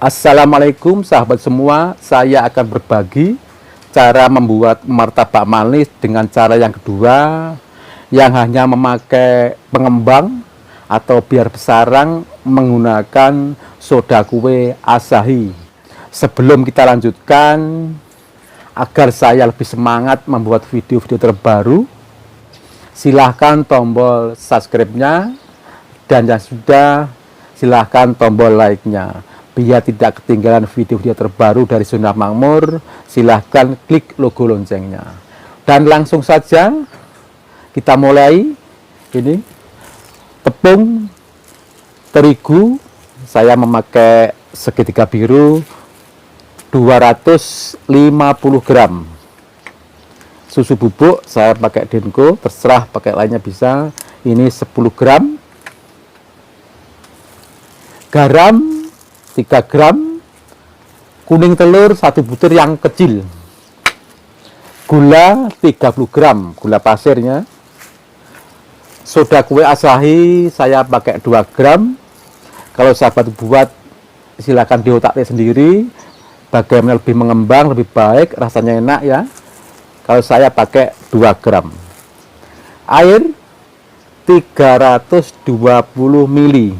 Assalamualaikum sahabat semua, saya akan berbagi cara membuat martabak manis dengan cara yang kedua, yang hanya memakai pengembang atau biar besarang menggunakan soda kue Asahi. Sebelum kita lanjutkan, agar saya lebih semangat membuat video-video terbaru, silahkan tombol subscribe-nya, dan yang sudah silahkan tombol like-nya. Biar tidak ketinggalan video-video terbaru dari Zona Makmur, silahkan klik logo loncengnya. Dan langsung saja kita mulai. Ini tepung terigu, saya memakai segitiga biru 250 gram. Susu bubuk saya pakai Denko, terserah pakai lainnya bisa. Ini 10 gram. Garam 3 gram, kuning telur 1 butir yang kecil, gula 30 gram, gula pasirnya, soda kue Asahi saya pakai 2 gram. Kalau sahabat buat silakan diotak sendiri, bagaimana lebih mengembang, lebih baik, rasanya enak ya. Kalau saya pakai 2 gram. Air 320 ml.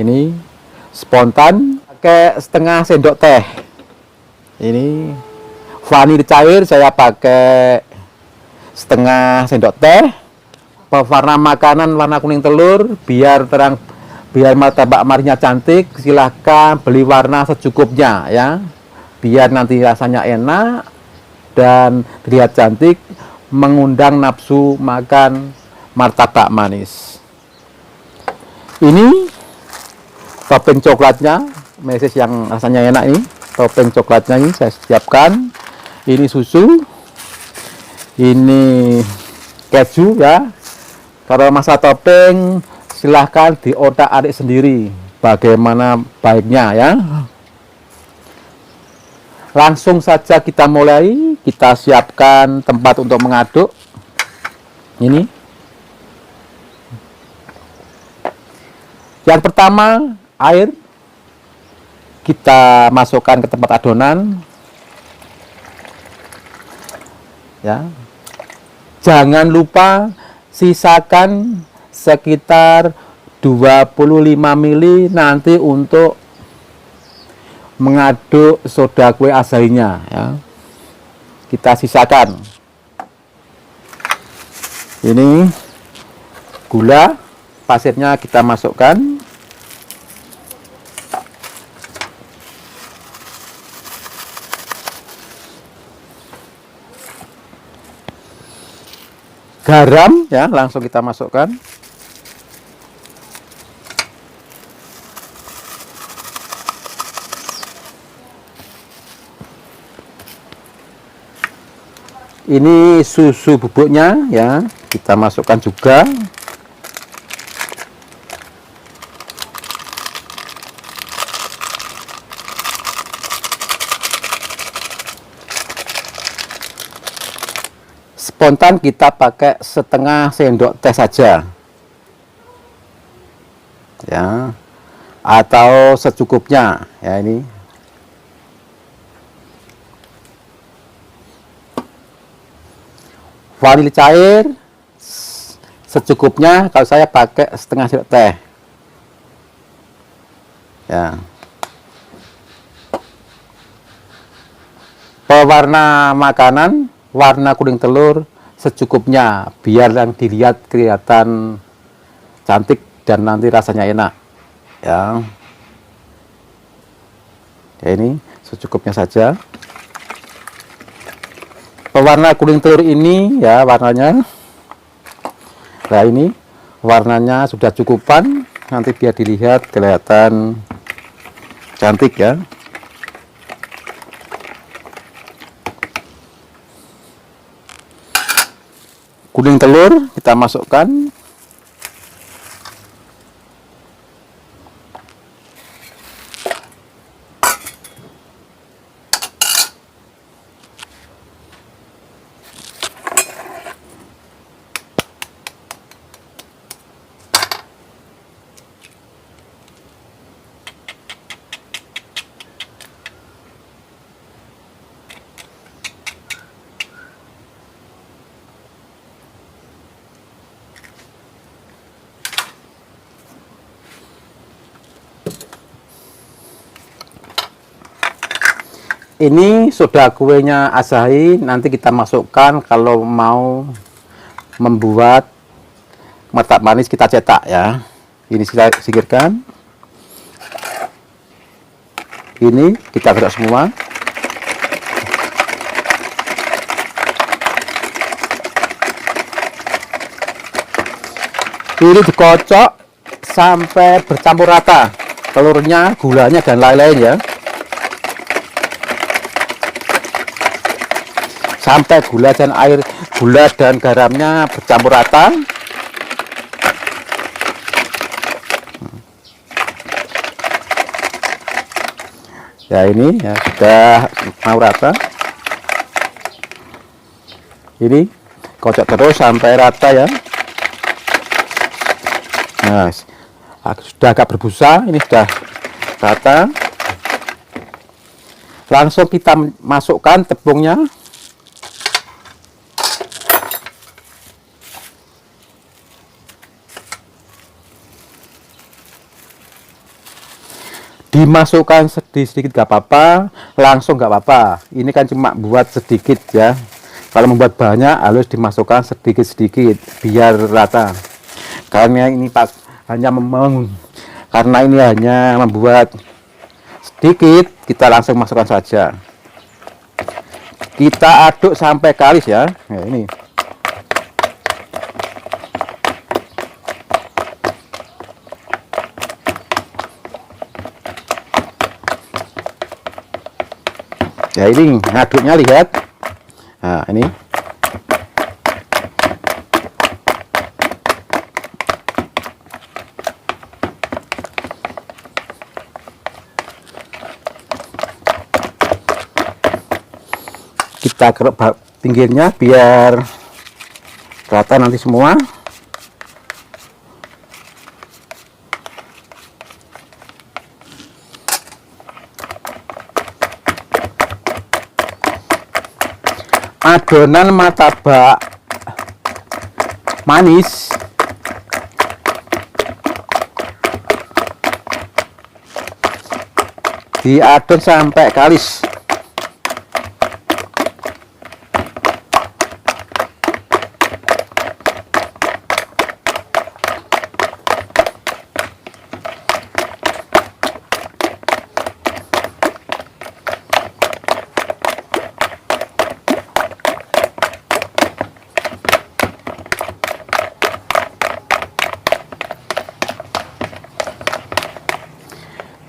Ini spontan, pakai setengah sendok teh. Ini vanili cair saya pakai setengah sendok teh. Pewarna makanan warna kuning telur, biar terang, biar martabak manisnya cantik, silahkan beli warna secukupnya ya, biar nanti rasanya enak dan terlihat cantik, mengundang nafsu makan martabak manis. Ini topping coklatnya, meses yang rasanya enak ini, topping coklatnya ini saya siapkan. Ini susu, ini keju ya. Kalau masa topping silahkan diotak-atik sendiri bagaimana baiknya ya. Langsung saja kita mulai, kita siapkan tempat untuk mengaduk. Ini yang pertama, air kita masukkan ke tempat adonan ya. Jangan lupa sisakan sekitar 25 ml nanti untuk mengaduk soda kue Asahinya ya. Kita sisakan. Ini gula pasirnya kita masukkan. Garam ya, langsung kita masukkan. Ini susu bubuknya ya, kita masukkan juga. Spontan kita pakai setengah sendok teh saja ya, atau secukupnya ya. Ini vanili cair secukupnya, kalau saya pakai setengah sendok teh ya. Pewarna makanan warna kuning telur secukupnya, biar yang dilihat kelihatan cantik dan nanti rasanya enak ya. Ini secukupnya saja. Pewarna kuning telur ini ya warnanya. Nah ini warnanya sudah cukupan, nanti biar dilihat kelihatan cantik ya. Kuning telur kita masukkan. Ini sudah kuenya Asahi, nanti kita masukkan kalau mau membuat martabak manis kita cetak ya. Ini kita singkirkan. Ini kita gerak semua. Ini dikocok sampai bercampur rata telurnya, gulanya dan lain-lain ya. Sampai gula dan garamnya bercampur rata. Ya ini ya sudah mau rata. Ini kocok terus sampai rata ya. Nah, sudah agak berbusa, ini sudah rata. Langsung kita masukkan tepungnya. Dimasukkan sedikit gak apa-apa, langsung gak apa-apa. Ini kan cuma buat sedikit ya. Kalau membuat banyak harus dimasukkan sedikit-sedikit biar rata. Karena ini hanya membuat sedikit, kita langsung masukkan saja. Kita aduk sampai kalis ya. Nah, ini. Ya ini ngaduknya lihat. Nah ini kita keruk pinggirnya biar rata nanti semua. Adonan martabak manis diadon sampai kalis.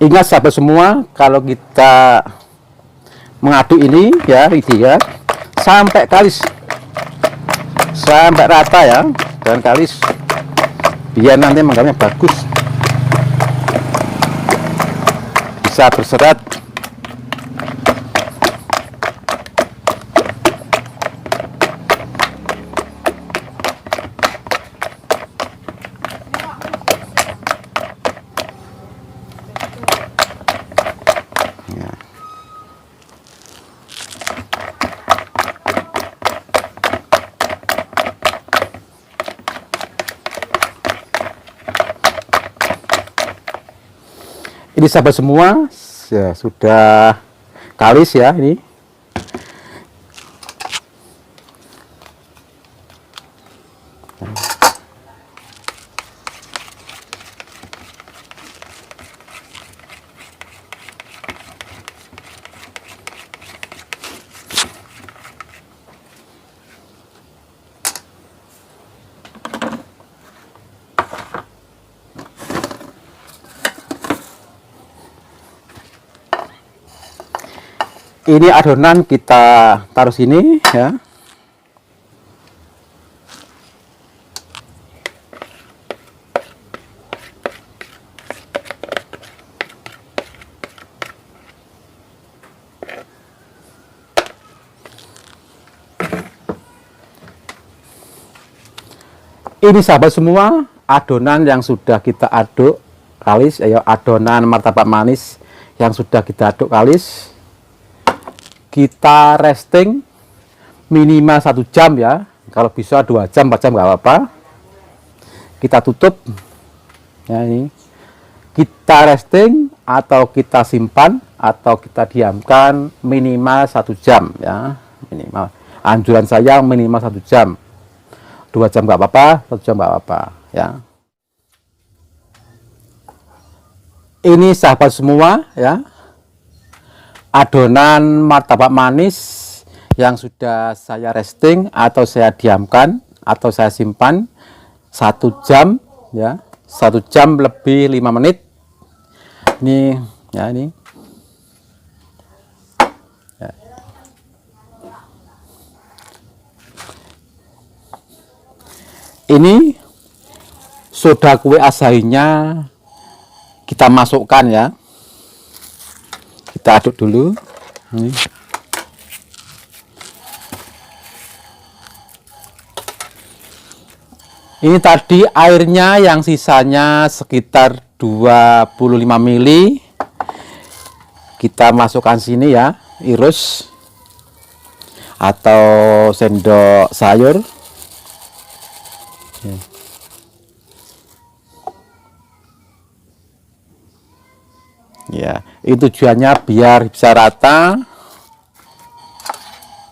Ingat sahabat semua, kalau kita mengaduk ini ya, sampai kalis, sampai rata ya, dan kalis, biar nanti manggalnya bagus, bisa berserat. Ini sahabat semua ya, sudah kalis ya ini. Ini adonan kita taruh sini ya. Ini sahabat semua, adonan yang sudah kita aduk kalis, ya adonan martabak manis yang sudah kita aduk kalis. Kita resting minimal 1 jam ya, kalau bisa 2 jam 4 jam nggak apa-apa. Kita tutup ya, ini kita resting atau kita simpan atau kita diamkan minimal 1 jam ya, minimal. Anjuran saya minimal 1 jam. 2 jam nggak apa-apa, 1 jam nggak apa-apa ya. Ini sahabat semua ya, adonan martabak manis yang sudah saya resting atau saya diamkan atau saya simpan 1 jam ya, 1 jam lebih 5 menit. Ini ya, ini ya. Ini soda kue asahinya kita masukkan ya, kita aduk dulu. Ini tadi airnya yang sisanya sekitar 25 ml kita masukkan sini ya, irus atau sendok sayur. Ya, itu tujuannya biar bisa rata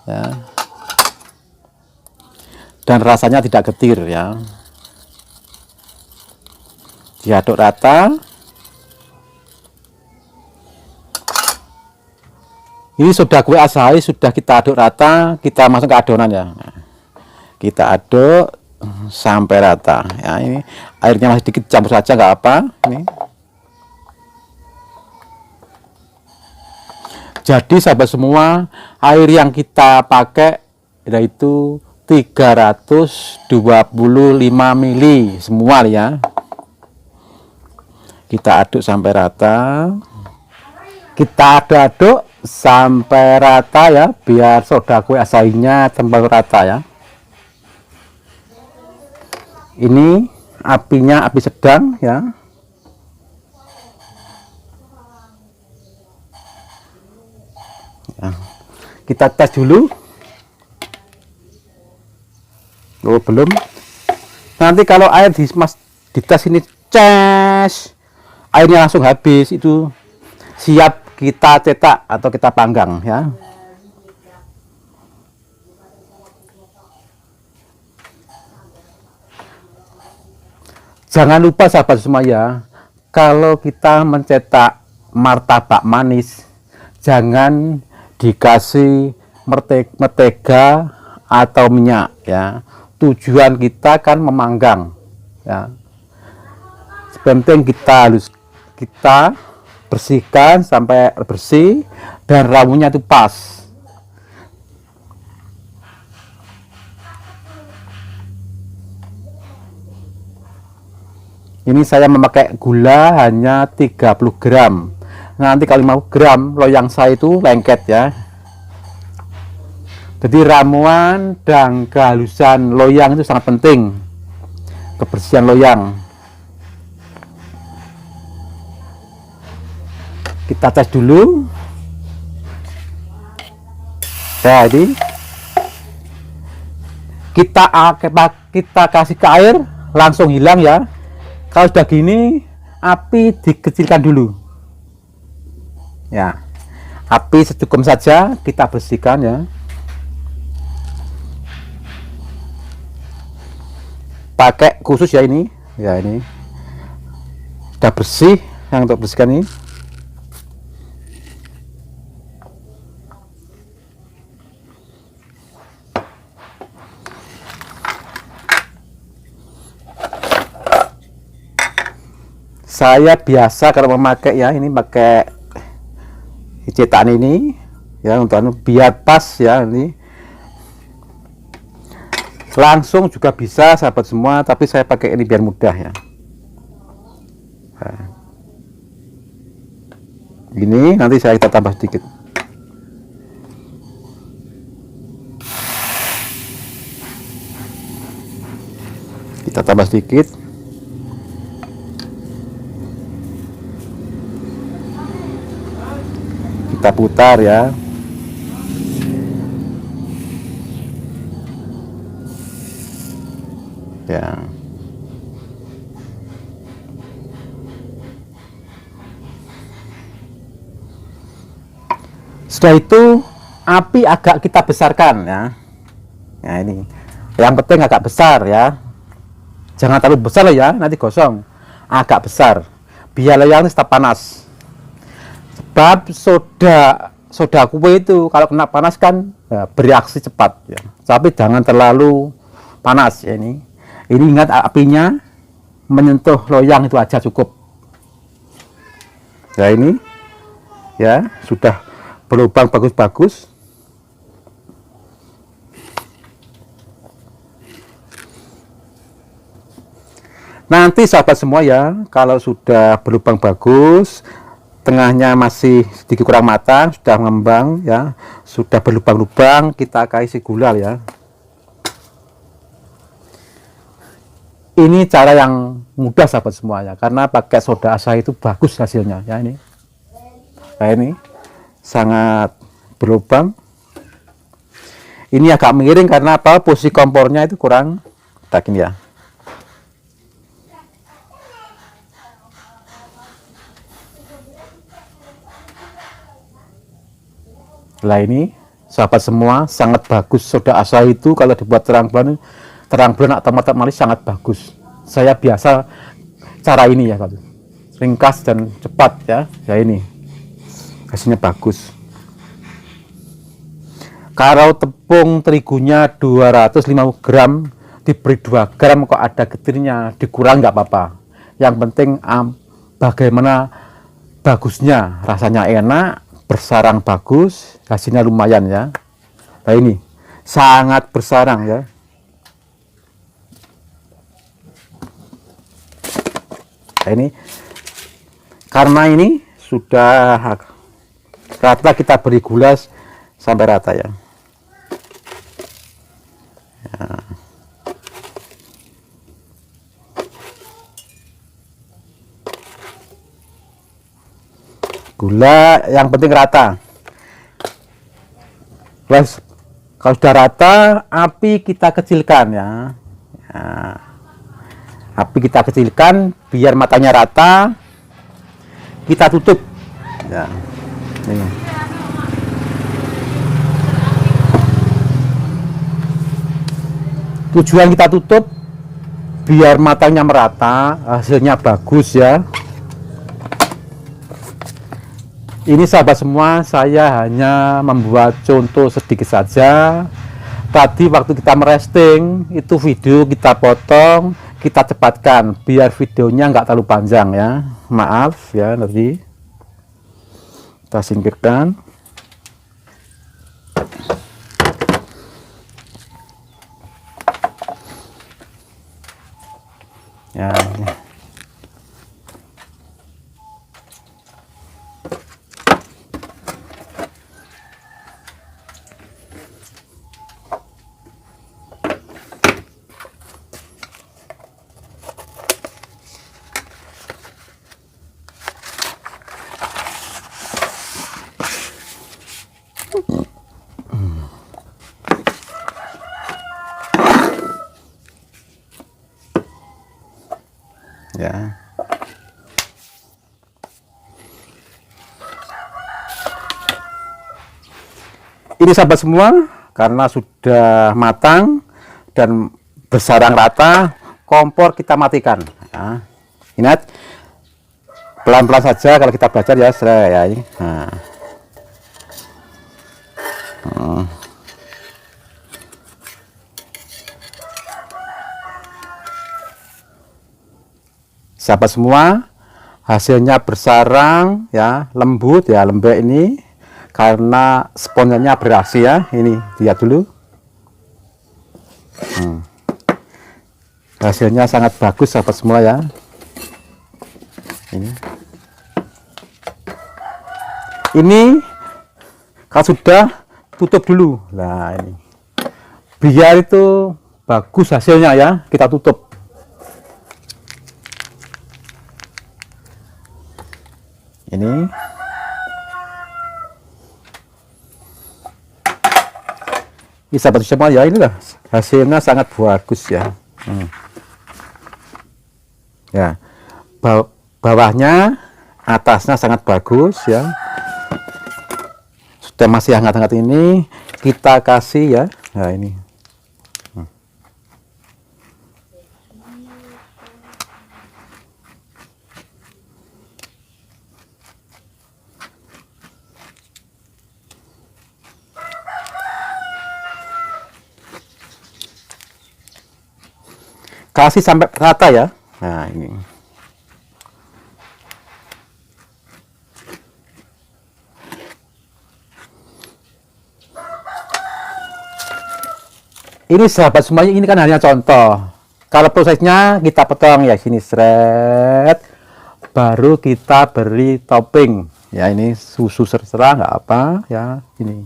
ya, dan rasanya tidak getir ya. Diaduk rata. Ini soda kue asahi sudah kita aduk rata, kita masuk ke adonan ya. Kita aduk sampai rata ya. Ini airnya masih sedikit, campur saja nggak apa ini. Jadi sahabat semua, air yang kita pakai yaitu 325 ml semua ya. Kita aduk sampai rata. Kita aduk-aduk sampai rata ya, biar soda kue asahinya campur rata ya. Ini apinya api sedang ya. Kita tes dulu. Oh, belum. Nanti kalau air di tes ini ces, airnya langsung habis, itu siap kita cetak atau kita panggang ya. Jangan lupa sahabat semua ya, kalau kita mencetak martabak manis, jangan dikasih mentega atau minyak ya. Tujuan kita kan memanggang ya. Penting kita bersihkan sampai bersih dan rawunya itu pas. Ini saya memakai gula hanya 30 gram. Nanti kalau 50 gram loyang saya itu lengket ya. Jadi ramuan dan kehalusan loyang itu sangat penting, kebersihan loyang. Kita tes dulu. Jadi kita kasih ke air langsung hilang ya. Kalau sudah gini, api dikecilkan dulu ya, api secukupnya saja, kita bersihkan ya. Pakai khusus ya ini ya, ini sudah bersih yang untuk bersihkan ini. Saya biasa kalau memakai ya, ini pakai cetakan ini ya, untuk biar pas ya. Ini langsung juga bisa sahabat semua, tapi saya pakai ini biar mudah ya. Nah, ini nanti kita tambah sedikit. Kita tambah sedikit. Kita putar ya. Ya. Setelah itu api agak kita besarkan ya. Nah ini, yang penting agak besar ya. Jangan terlalu besar ya, nanti gosong. Agak besar, biar loyang tetap panas. Sebab soda kue itu kalau kena panas kan ya, bereaksi cepat ya. Tapi jangan terlalu panas ya ini. Ini ingat apinya menyentuh loyang itu aja cukup. Ya ini ya sudah berlubang bagus-bagus. Nanti sahabat semua ya, kalau sudah berlubang bagus, tengahnya masih sedikit kurang matang, sudah mengembang ya, sudah berlubang-lubang, kita kasih gula ya. Ini cara yang mudah sahabat semua ya, karena pakai soda asa itu bagus hasilnya ya ini. Nah ini sangat berlubang. Ini agak miring karena apa? Posisi kompornya itu kurang tak ini ya. Lah ini sahabat semua sangat bagus soda asa itu kalau dibuat terang bulan atau mata manis sangat bagus. Saya biasa cara ini ya, ringkas dan cepat ya. Ya ini hasilnya bagus. Kalau tepung terigunya 250 gram diberi 2 gram, kok ada getirnya dikurang nggak apa-apa. Yang penting bagaimana bagusnya, rasanya enak, bersarang bagus, hasilnya lumayan ya. Nah ini sangat bersarang ya. Nah ini karena ini sudah rata, kita beri gula sampai rata ya. Gula yang penting rata. Kalau sudah rata, api kita kecilkan ya. Nah, api kita kecilkan biar matanya rata. Kita tutup. Ya. Ini. Tujuan kita tutup biar matanya merata, hasilnya bagus ya. Ini sahabat semua, saya hanya membuat contoh sedikit saja. Tadi waktu kita meresting itu video kita potong, kita cepatkan biar videonya nggak terlalu panjang ya. Maaf ya, nanti kita singkirkan ya. Ya. Ini sahabat semua, karena sudah matang dan bersarang rata, kompor kita matikan. Ya. Ingat, pelan-pelan saja kalau kita belajar ya, ya ini. Nah. Sahabat semua, hasilnya bersarang ya, lembut ya, lembek ini karena sponjanya bereaksi ya. Ini lihat dulu, hasilnya sangat bagus sahabat semua ya. Ini kalau sudah tutup dulu. Nah ini biar itu bagus hasilnya ya, kita tutup. Ini sahabat semua ya, inilah hasilnya sangat bagus ya. Ya, bawahnya, atasnya sangat bagus ya. sudah masih hangat-hangat ini kita kasih ya. Nah ini kasih sampai rata ya. Nah ini sahabat semuanya, ini kan hanya contoh. Kalau prosesnya kita potong ya sini seret, baru kita beri topping ya. Ini susu terserah nggak apa ya, ini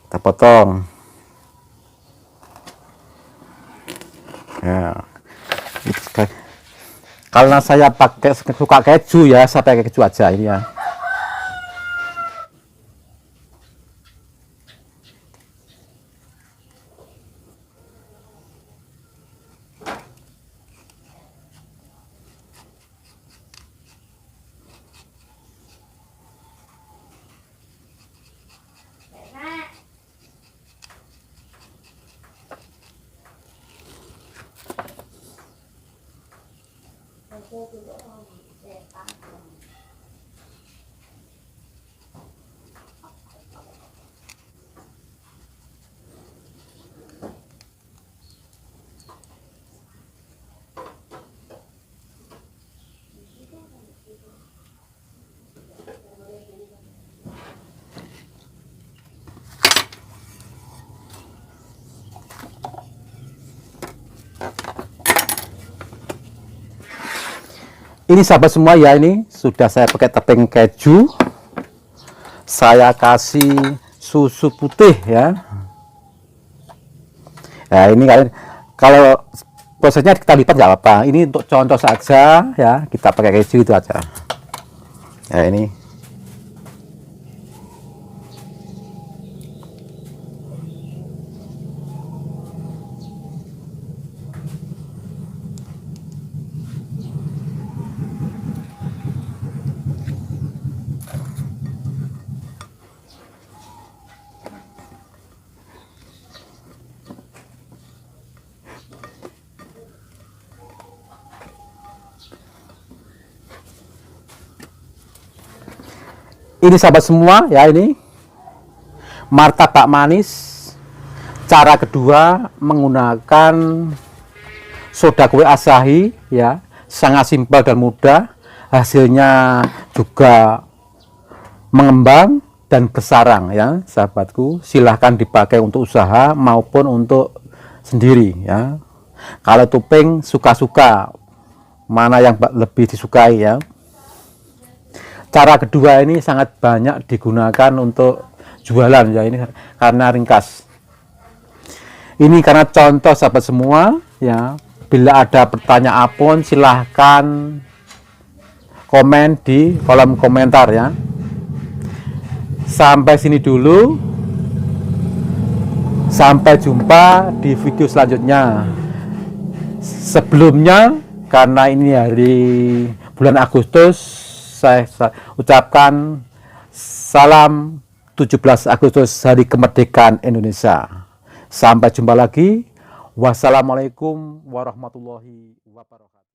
kita potong ya. Karena saya pakai suka keju ya, saya pakai keju aja ini ya. Ini sahabat semua ya, ini sudah saya pakai topping keju. Saya kasih susu putih ya. Nah ini kalian kalau prosesnya kita lipat nggak apa-apa. Ini untuk contoh saja ya, kita pakai keju itu aja. Ya ini. Ini sahabat semua ya, ini martabak manis cara kedua menggunakan soda kue Asahi ya, sangat simpel dan mudah, hasilnya juga mengembang dan bersarang ya sahabatku. Silahkan dipakai untuk usaha maupun untuk sendiri ya. Kalau topping suka-suka mana yang lebih disukai ya. Cara kedua ini sangat banyak digunakan untuk jualan ya, ini karena ringkas. Ini karena contoh sahabat semua ya. Bila ada pertanyaan pun silahkan komen di kolom komentar ya. Sampai sini dulu. Sampai jumpa di video selanjutnya. Sebelumnya karena ini hari bulan Agustus, saya ucapkan salam 17 Agustus, Hari Kemerdekaan Indonesia. Sampai jumpa lagi. Wassalamualaikum warahmatullahi wabarakatuh.